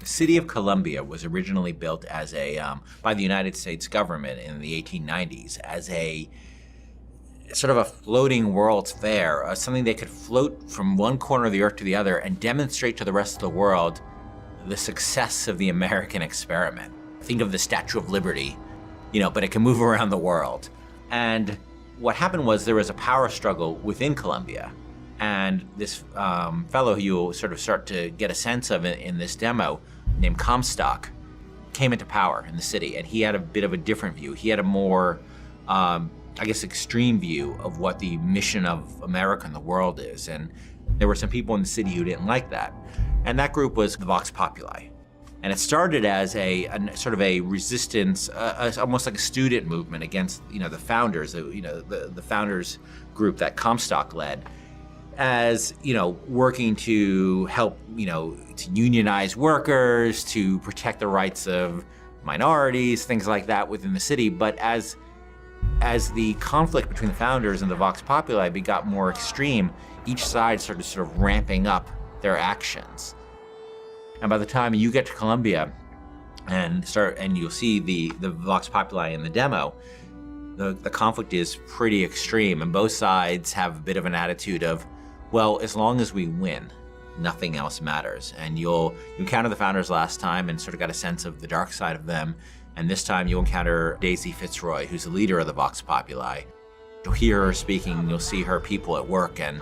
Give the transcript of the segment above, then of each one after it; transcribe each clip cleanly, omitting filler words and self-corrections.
The city of Columbia was originally built as by the United States government in the 1890s as a sort of a floating World's Fair, something they could float from one corner of the earth to the other and demonstrate to the rest of the world the success of the American experiment. Think of the Statue of Liberty, but it can move around the world. And what happened was there was a power struggle within Columbia. And this fellow who you'll sort of start to get a sense of in this demo, named Comstock, came into power in the city. And he had a bit of a different view. He had a more, extreme view of what the mission of America and the world is. And there were some people in the city who didn't like that. And that group was the Vox Populi. And it started as a sort of a resistance, almost like a student movement against, the founders, the founders group that Comstock led, as, working to help, to unionize workers, to protect the rights of minorities, things like that within the city. But as the conflict between the founders and the Vox Populi got more extreme, each side started sort of ramping up their actions. And by the time you get to Columbia and you'll see the Vox Populi in the demo, the conflict is pretty extreme, and both sides have a bit of an attitude of, well, as long as we win, nothing else matters. And you encounter the founders last time and sort of got a sense of the dark side of them. And this time you'll encounter Daisy Fitzroy, who's the leader of the Vox Populi. You'll hear her speaking, you'll see her people at work, and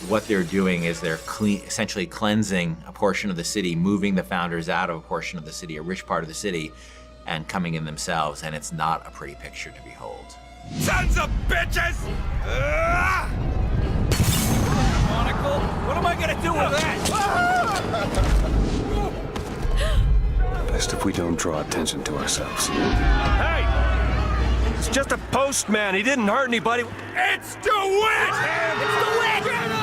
what they're doing is they're essentially cleansing a portion of the city, moving the founders out of a portion of the city, a rich part of the city, and coming in themselves, and it's not a pretty picture to behold. Sons of bitches! Monocle, what am I gonna do with that? Best if we don't draw attention to ourselves. Hey! It's just a postman. He didn't hurt anybody. It's DeWitt! It's DeWitt!